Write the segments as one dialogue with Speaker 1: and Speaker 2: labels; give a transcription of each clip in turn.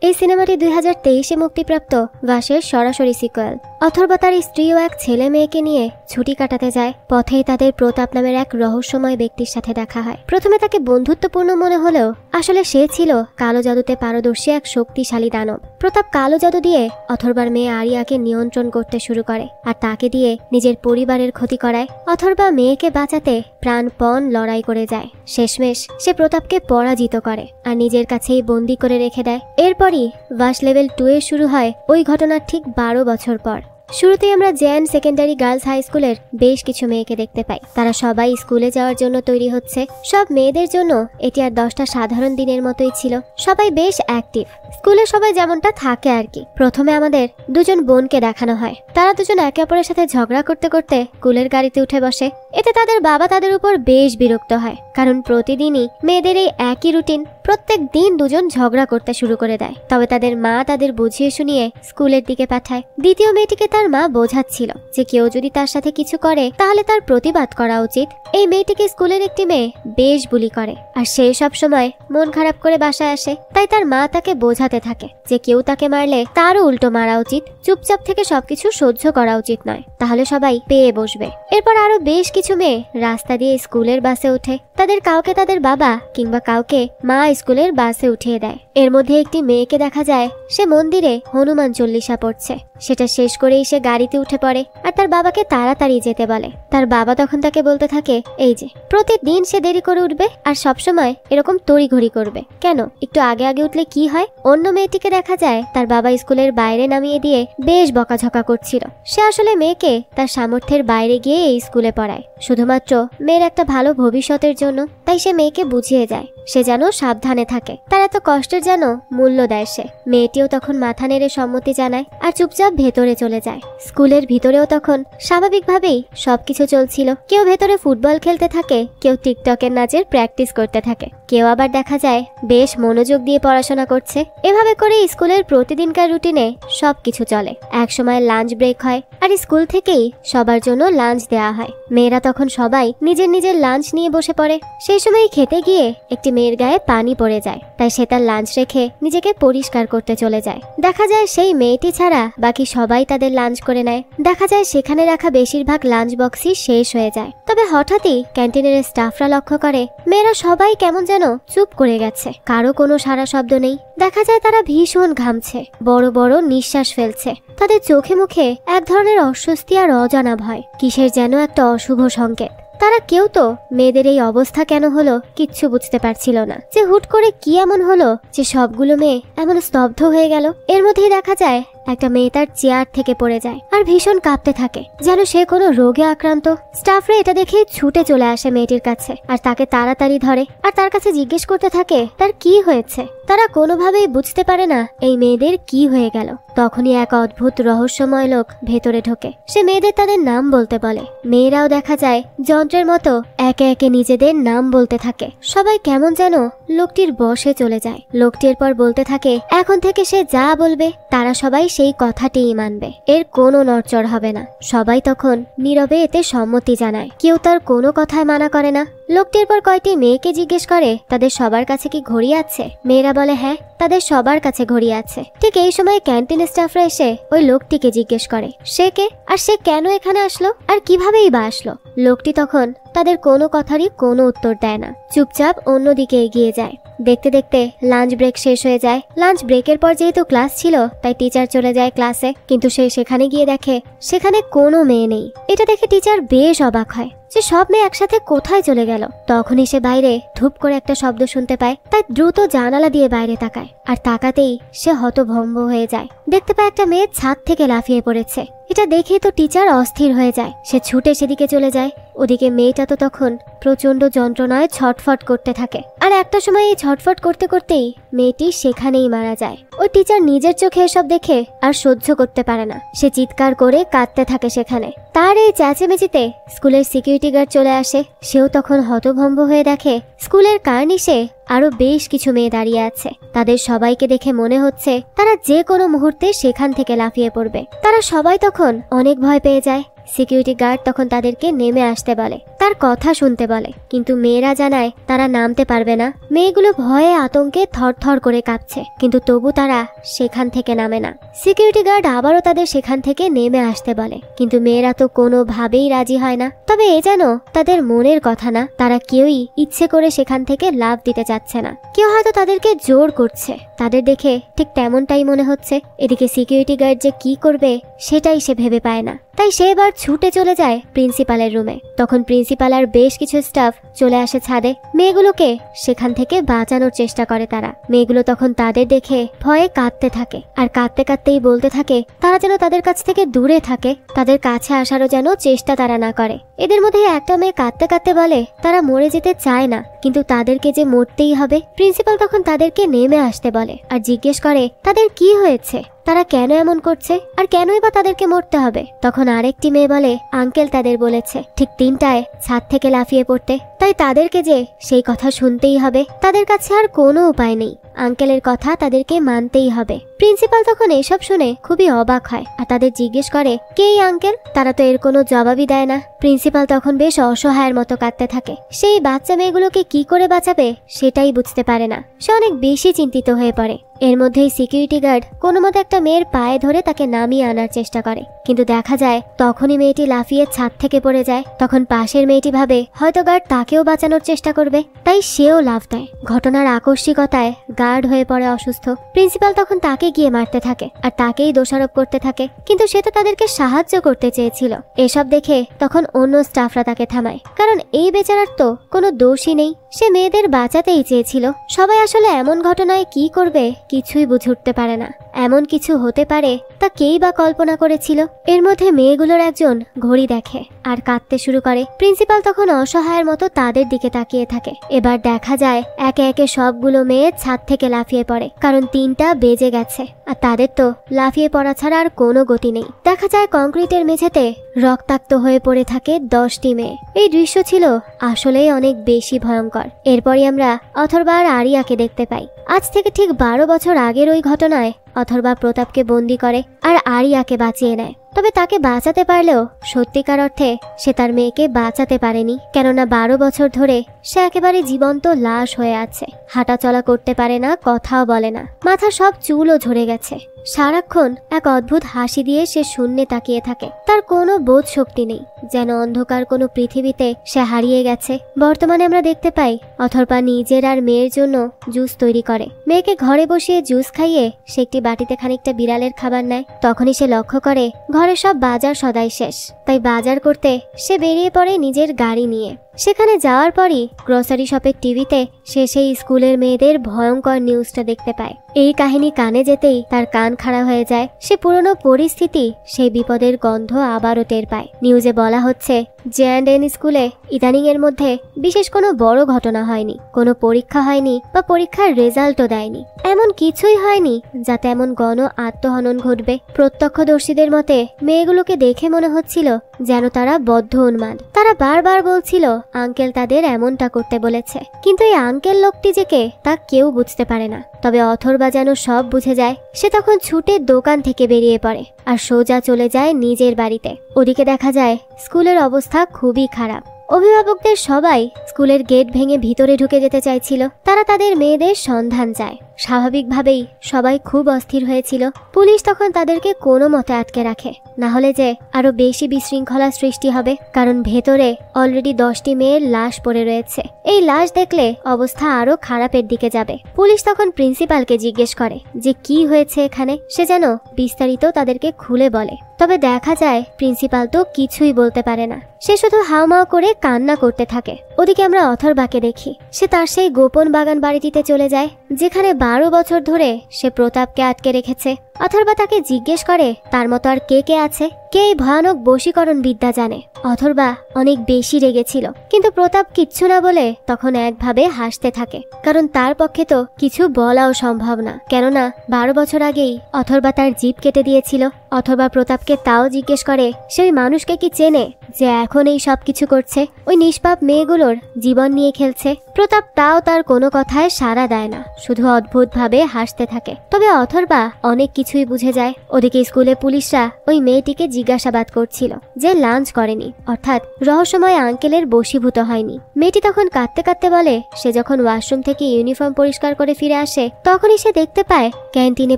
Speaker 1: এই সিনেমাটি 2023-এ মুক্তিপ্রাপ্ত ভাসের সরাসরি সিকুয়েল। অথর্ব তার স্ত্রী ও এক ছেলে মেয়েকে নিয়ে ছুটি কাটাতে যায়। পথেই তাদের প্রতাপ নামের এক রহস্যময় ব্যক্তির সাথে দেখা হয়। প্রথমে তাকে বন্ধুত্বপূর্ণ মনে হলেও আসলে সে ছিল কালো জাদুতে পারদর্শী এক শক্তিশালী দানব। প্রতাপ কালো জাদু দিয়ে অথর্বার মেয়ে আরিয়াকে নিয়ন্ত্রণ করতে শুরু করে আর তাকে দিয়ে নিজের পরিবারের ক্ষতি করায়। অথর্বা মেয়েকে বাঁচাতে প্রাণপণ লড়াই করে যায়। শেষমেশ সে প্রতাপকে পরাজিত করে আর নিজের কাছেই বন্দি করে রেখে দেয়। এরপরই ভাস লেভেল 2 এর শুরু হয় ওই ঘটনার ঠিক 12 বছর পর। শুরুতেই আমরা জেন সেকেন্ডারি গার্লস হাই স্কুলের বেশ কিছু মেয়েকে দেখতে পাই। তারা সবাই স্কুলে যাওয়ার জন্য তৈরি হচ্ছে। সব মেয়েদের জন্য এটি আর 10টা সাধারণ দিনের মতোই ছিল। সবাই বেশ অ্যাক্টিভ, স্কুলে সবাই যেমনটা থাকে আর কি। প্রথমে আমাদের দুজন বোনকে দেখানো হয়। তারা দুজন একে অপরের সাথে ঝগড়া করতে করতে স্কুলের গাড়িতে উঠে বসে। এতে তাদের বাবা তাদের উপর বেশ বিরক্ত হয়, কারণ প্রতিদিনই মেয়েদের এই একই রুটিন। প্রত্যেক দিন দুজন ঝগড়া করতে শুরু করে দেয়। তবে তাদের মা তাদের বুঝিয়ে শুনিয়ে স্কুলের দিকে পাঠায়। দ্বিতীয় মেয়েটিকে তার মা বোঝাচ্ছিল যে কেউ যদি তার সাথে কিছু করে তাহলে তার প্রতিবাদ করা উচিত। এই মেয়েটিকে স্কুলের একটি মেয়ে বেশ বুলি করে আর সে সব সময় মন খারাপ করে বাসায় আসে। তাই তার মা তাকে বোঝাতে থাকে যে কেউ তাকে মারলে তারও উল্টো মারা উচিত, চুপচাপ থেকে সবকিছু সহ্য করা উচিত নয়, তাহলে সবাই পেয়ে বসবে। এরপর আরো বেশ কিছু মেয়ে রাস্তা দিয়ে স্কুলের বাসে ওঠে। তাদের কাউকে তাদের বাবা কিংবা কাউকে মা স্কুলের বাসে উঠিয়ে দেয়। এর মধ্যে একটি মেয়েকে দেখা যায় সে মন্দিরে হনুমান চল্লিশা পড়ছে। সেটা শেষ করেই সে গাড়িতে উঠে পড়ে আর তার বাবাকে তাড়াতাড়ি যেতে বলে। তার বাবা তখন তাকে বলতে থাকে এই যে প্রতিদিন সে দেরি করে উঠবে আর সবসময় এরকম তড়িঘড়ি করবে, কেন একটু আগে আগে উঠলে কি হয়? অন্য মেয়েটিকে দেখা যায় তার বাবা স্কুলের বাইরে নামিয়ে দিয়ে বেশ বকাঝকা করছিল। সে আসলে মেয়েকে তার সামর্থ্যের বাইরে গিয়ে এই স্কুলে পড়ায় শুধুমাত্র মেয়ের একটা ভালো ভবিষ্যতের জন্য। তাই সে মেয়েকে বুঝিয়ে যায় সে যেন সাবধানে থাকে, তার এত কষ্টের যেন মূল্য দেয় সে। মেয়েটিও তখন মাথা নেড়ে সম্মতি জানায় আর চুপচাপ ভেতরে চলে যায়। স্কুলের ভিতরেও তখন স্বাভাবিকভাবেই সবকিছু চলছিল। কেউ ভেতরে ফুটবল খেলতে থাকে, কেউ টিকটকের নাচের প্র্যাকটিস করতে থাকে, কেউ আবার দেখা যায় বেশ মনোযোগ দিয়ে পড়াশোনা করছে। এভাবে করে স্কুলের প্রতিদিনকার রুটিনে সবকিছু চলে। এক সময় লাঞ্চ ব্রেক হয় আর স্কুল থেকেই সবার জন্য লাঞ্চ দেওয়া হয়। মেয়েরা তখন সবাই নিজের নিজের লাঞ্চ নিয়ে বসে পড়ে। সেই সময় খেতে গিয়ে একটি মেয়ের গায়ে পানি পড়ে যায়, তাই সে তার লাঞ্চ রেখে নিজেকে পরিষ্কার করতে চলে যায়। দেখা যায় সেই মেয়েটি ছাড়া বাকি সবাই তাদের লাঞ্চ করে নেয়। দেখা যায় সেখানে রাখা বেশিরভাগ লাঞ্চ বক্সই শেষ হয়ে যায়। তবে হঠাৎই ক্যান্টিনের স্টাফরা লক্ষ্য করে মেয়েরা সবাই কেমন যেন চুপ করে গেছে, কারো কোনো সারা শব্দ নেই। দেখা যায় তারা ভীষণ ঘামছে, বড় বড় নিঃশ্বাস ফেলছে। তাদের চোখে মুখে এক ধরনের অস্বস্তি আর অজানা ভয়, কিসের যেন একটা অশুভ সংকেত। তারা কেউ তো মেয়েদের এই অবস্থা কেন হলো কিচ্ছু বুঝতে পারছিল না, যে হুট করে কি এমন হলো যে সবগুলো মেয়ে এমন স্তব্ধ হয়ে গেল। এর মধ্যেই দেখা যায় একটা মেয়ে তার চেয়ার থেকে পড়ে যায় আর ভীষণ কাঁপতে থাকে, যেন সে কোনো রোগে আক্রান্ত। স্টাফরা এটা দেখে ছুটে চলে আসে মেয়েটির কাছে আর তাকে তাড়াতাড়ি ধরে আর তার কাছে জিজ্ঞেস করতে থাকে তার কি হয়েছে। তারা কোনোভাবেই বুঝতে পারে না এই মেয়েদের কি হয়ে গেল। তখনই এক অদ্ভুত রহস্যময় লোক ভেতরে ঢোকে। সে মেয়েদের তাদের নাম বলতে বলে। মেয়েরাও দেখা যায় যন্ত্রের মতো একে একে নিজেদের নাম বলতে থাকে। সবাই কেমন যেন লোকটির বশে চলে যায়। লোকটি এরপর বলতে থাকে এখন থেকে সে যা বলবে তারা সবাই সেই কথাটিই মানবে, এর কোনো নড়চড় হবে না। সবাই তখন নীরবে এতে সম্মতি জানায়, কেউ তার কোনো কথায় মানা করে না। লোকটির পর কয়েকটি মেয়েকে জিজ্ঞেস করে তাদের সবার কাছে কি ঘড়ি আছে। মেয়েরা বলে হ্যাঁ, তাদের সবার কাছে ঘড়ি আছে। ঠিক এই সময় ক্যান্টিন স্টাফরা এসে ওই লোকটিকে জিজ্ঞেস করে সে কে আর সে কেন এখানে আসলো আর কিভাবেই বা আসলো। লোকটি তখন তাদের কোনো কথারই কোনো উত্তর দেয় না, চুপচাপ অন্যদিকে এগিয়ে যায়। দেখতে দেখতে লাঞ্চ ব্রেক শেষ হয়ে যায়। লাঞ্চ ব্রেকের পর যেহেতু ক্লাস ছিল তাই টিচার চলে যায় ক্লাসে, কিন্তু সে সেখানে গিয়ে দেখে সেখানে কোনো মেয়ে নেই। এটা দেখে টিচার বেশ অবাক হয় যে সব মেয়ে একসাথে কোথায় চলে গেল। তখনই সে বাইরে ধুপ করে একটা শব্দ শুনতে পায়, তাই দ্রুত জানালা দিয়ে বাইরে তাকায় আর তাকাতেই সে হতভম্ব হয়ে যায়। দেখতে পায় একটা মেয়ে ছাদ থেকে লাফিয়ে পড়েছে। এটা দেখে তো টিচার অস্থির হয়ে যায়। সে ছুটে সেদিকে চলে যায়। ওদিকে মেয়েটা তো তখন প্রচন্ড যন্ত্রণায় ছটফট করতে থাকে আর একটা সময় এই ছটফট করতে করতেই মেয়েটি সেখানেই মারা যায়। ওই টিচার নিজের চোখে এসব দেখে আর সহ্য করতে পারে না। সে চিৎকার করে কাঁদতে থাকে সেখানে। তার এই চেঁচেমেচিতে স্কুলের সিকিউরিটি গার্ড চলে আসে। সেও তখন হতভম্ব হয়ে দেখে স্কুলের কার্নিশে আরো বেশ কিছু মেয়ে দাঁড়িয়ে আছে। তাদের সবাইকে দেখে মনে হচ্ছে তারা যে কোনো মুহূর্তে সেখান থেকে লাফিয়ে পড়বে। তারা সবাই তখন অনেক ভয় পেয়ে যায়। সিকিউরিটি গার্ড তখন তাদেরকে নেমে আসতে বলে, তার কথা শুনতে বলে, কিন্তু মেয়েরা জানায় তারা নামতে পারবে না। মেয়েগুলো ভয়ে আতঙ্কে থরথর করে কাঁপছে, কিন্তু তবু তারা সেখান থেকে নামে না। সিকিউরিটি গার্ড আবারও তাদের সেখান থেকে নেমে আসতে বলে, কিন্তু মেয়েরা তো কোনোভাবেই রাজি হয় না। তবে এ যেন তাদের মনের কথা না, তারা কেউই ইচ্ছে করে সেখান থেকে লাফ দিতে চাচ্ছে না। কেউ হয়তো তাদেরকে জোর করছে। তাদের দেখে ঠিক তেমনটাই মনে হচ্ছে। এদিকে সিকিউরিটি গার্ড যে কি করবে সেটাই সে ভেবে পায় না, তাই সে এবার ছুটে চলে যায় প্রিন্সিপালের রুমে। তখন প্রিন্সিপাল আর বেশ কিছু স্টাফ চলে আসে ছাদে। মেয়েগুলোকে সেখান থেকে বাঁচানোর চেষ্টা করে তারা। মেয়েগুলো তখন তাদের দেখে ভয়ে কাঁদতে থাকে, আর কাঁদতে কাঁদতেই বলতে থাকে তারা যেন তাদের কাছ থেকে দূরে থাকে, তাদের কাছে আসারও যেন চেষ্টা তারা না করে। এদের মধ্যে একটা মেয়ে কাঁদতে কাঁদতে বলে তারা মরে যেতে চায় না, কিন্তু তাদেরকে যে মরতেই হবে। প্রিন্সিপাল তখন তাদেরকে নেমে আসতে বলে আর জিজ্ঞেস করে তাদের কি হয়েছে, তারা কেন এমন করছে, আর কেনই বা তাদেরকে মরতে হবে। তখন আরেকটি মেয়ে বলে আঙ্কেল তাদের বলেছে ঠিক 3টায় ছাদ থেকে লাফিয়ে পড়তে, তাই তাদেরকে যে সেই কথা শুনতেই হবে। তাদের কাছে আর কোনো উপায় নেই, আঙ্কেলের কথা তাদেরকে মানতেই হবে। প্রিন্সিপাল তখন এসব শুনে খুবই অবাক হয় আর তাদের জিজ্ঞেস করে কে এই আঙ্কেল। তারা তো এর কোনো জবাবই দেয় না। প্রিন্সিপাল তখন বেশ অসহায়ের মতো কাঁদতে থাকে। সেই বাচ্চা মেয়েগুলোকে কি করে বাঁচাবে সেটাই বুঝতে পারে না। সে অনেক বেশি চিন্তিত হয়ে পড়ে। এর মধ্যেই সিকিউরিটি গার্ড কোনো মতে একটা মেয়ের পায়ে ধরে তাকে নামিয়ে আনার চেষ্টা করে, কিন্তু দেখা যায় তখনই মেয়েটি লাফিয়ে ছাদ থেকে পড়ে যায়। তখন পাশের মেয়েটি ভাবে হয়তো গার্ড তাকেও বাঁচানোর চেষ্টা করবে, তাই সেও লাফ দেয়। ঘটনার আকস্মিকতায় গার্ড হয়ে পড়ে অসুস্থ। প্রিন্সিপাল তখন তাকে গিয়ে মারতে থাকে আর তাকেই দোষারোপ করতে থাকে, কিন্তু সে তো তাদেরকে সাহায্য করতে চেয়েছিল। এসব দেখে তখন অন্য স্টাফরা তাকে থামায়, কারণ এই বেচারার তো কোনো দোষই নেই, সে মেয়েদের বাঁচাতেই চেয়েছিল। সবাই আসলে এমন ঘটনায় কি করবে কিছুই বুঝে উঠতে পারে না। এমন কিছু হতে পারে তা কেই বা কল্পনা করেছিল। এর মধ্যে মেয়েগুলোর একজন ঘড়ি দেখে আর কাঁদতে শুরু করে। প্রিন্সিপাল তখন অসহায়ের মতো তাদের দিকে তাকিয়ে থাকে। এবার দেখা যায় একে একে সবগুলো মেয়ে ছাদ থেকে লাফিয়ে পড়ে, কারণ 3টা বেজে গেছে আর তাদের তো লাফিয়ে পড়া ছাড়া আর কোনো গতি নেই। দেখা যায় কংক্রিটের মেঝেতে রক্তাক্ত হয়ে পড়ে থাকে 10টি মেয়ে। এই দৃশ্য ছিল আসলেই অনেক বেশি ভয়ঙ্কর। এরপরই আমরা অথর্বা আর আরিয়াকে দেখতে পাই। আজ থেকে ঠিক 12 বছর আগের ওই ঘটনায় অথর্বা প্রতাপকে বন্দি করে আর আরিয়াকে বাঁচিয়ে নেয়। তবে তাকে বাঁচাতে পারলেও সত্যিকার অর্থে সে তার মেয়েকে বাঁচাতে পারেনি, কেননা 12 বছর ধরে সে একেবারে জীবন্ত লাশ হয়ে আছে। হাঁটা চলা করতে পারে না, কথাও বলে না, মাথার সব চুলও ঝরে গেছে। সারাক্ষণ এক অদ্ভুত হাসি দিয়ে সে শূন্যে তাকিয়ে থাকে। তার কোনো বোধ শক্তি নেই, যেন অন্ধকার কোনো পৃথিবীতে সে হারিয়ে গেছে। বর্তমানে আমরা দেখতে পাই অথর্বা নিজের আর মেয়ের জন্য জুস তৈরি করে। মেয়েকে ঘরে বসিয়ে জুস খাইয়ে সে একটি বাটিতে খানিকটা বিড়ালের খাবার নেয়। তখনই সে লক্ষ্য করে ঘরে সব বাজার সদাই শেষ, তাই বাজার করতে সে বেরিয়ে পড়ে নিজের গাড়ি নিয়ে। সেখানে যাওয়ার পরই গ্রসারি শপের টিভিতে সে সেই স্কুলের মেয়েদের ভয়ঙ্কর নিউজটা দেখতে পায়। এই কাহিনী কানে যেতেই তার কান খাড়া হয়ে যায়। সে পুরনো পরিস্থিতি, সেই বিপদের গন্ধ আবারও টের পায়। নিউজে বলা হচ্ছে J&N স্কুলে ইদানিং এর মধ্যে বিশেষ কোনো বড় ঘটনা হয়নি, কোনো পরীক্ষা হয়নি বা পরীক্ষার রেজাল্টও দেয়নি। এমন কিছুই হয়নি যাতে এমন গণ আত্মহনন ঘটবে। প্রত্যক্ষদর্শীদের মতে মেয়েগুলোকে দেখে মনে হচ্ছিল যেন তারা বদ্ধ উন্মাদ। তারা বারবার বলছিল আঙ্কেল তাদের এমনটা করতে বলেছে, কিন্তু এই আঙ্কেল লোকটি যে কে তা কেউ বুঝতে পারে না। তবে অথর্বা যেন সব বুঝে যায়। সে তখন ছুটে দোকান থেকে বেরিয়ে পড়ে আর সোজা চলে যায় নিজের বাড়িতে। ওদিকে দেখা যায় স্কুলের অবস্থা খুবই খারাপ। অভিভাবকদের সবাই স্কুলের গেট ভেঙে ভিতরে ঢুকে যেতে চাইছিল। তারা তাদের মেয়েদের সন্ধান চায়। স্বাভাবিকভাবেই সবাই খুব অস্থির হয়েছিল। পুলিশ তখন তাদেরকে কোনো মতে আটকে রাখে, না হলে যে আরো বেশি বিশৃঙ্খলা সৃষ্টি হবে, কারণ ভেতরে অলরেডি 10টি মেয়ের লাশ পড়ে রয়েছে। এই লাশ দেখলে অবস্থা আরো খারাপের দিকে যাবে। পুলিশ তখন প্রিন্সিপালকে জিজ্ঞেস করে যে কি হয়েছে এখানে। সে যেন বিস্তারিত তাদেরকে খুলে বলে। তবে দেখা যায় প্রিন্সিপাল তো কিছুই বলতে পারে না। সে শুধু হাউমাউ করে কান্না করতে থাকে। ওদিকে আমরা অথর্বাকে দেখি। সে তার সেই গোপন বাগান বাড়িটিতে চলে যায়, যেখানে 12 বছর ধরে সে প্রতাপকে আটকে রেখেছে। অথর্বা তাকে জিজ্ঞেস করে তার মতো আর কে কে আছে, কে এই ভয়ানক বশীকরণ বিদ্যা জানে। অথর্বা অনেক বেশি রেগেছিল, কিন্তু প্রতাপ কিচ্ছু না বলে তখন একভাবে হাসতে থাকে, কারণ তার পক্ষে তো কিছু বলাও সম্ভব না। কেননা 12 বছর আগেই অথর্বা তার জিভ কেটে দিয়েছিল। অথর্বা প্রতাপকে তাও জিজ্ঞেস করে সে ওই মানুষকে কি চেনে যে এখন এই সব কিছু করছে, ওই নিষ্পাপ মেয়েগুলোর জীবন নিয়ে খেলছে। প্রতাপ তাও তার কোনো কথায় সাড়া দেয় না, শুধু অদ্ভুতভাবে হাসতে থাকে। তবে অথর্বা অনেক কিছুই বুঝে যায়। ওদিকে স্কুলে পুলিশরা ওই মেয়েটিকে জিজ্ঞাসাবাদ করছিল যে লাঞ্চ করেনি, অর্থাৎ রহস্যময় আঙ্কেলের বশীভূত হয়নি। মেয়েটি তখন কাঁদতে কাঁদতে বলে সে যখন ওয়াশরুম থেকে ইউনিফর্ম পরিষ্কার করে ফিরে আসে তখনই সে দেখতে পায় ক্যান্টিনে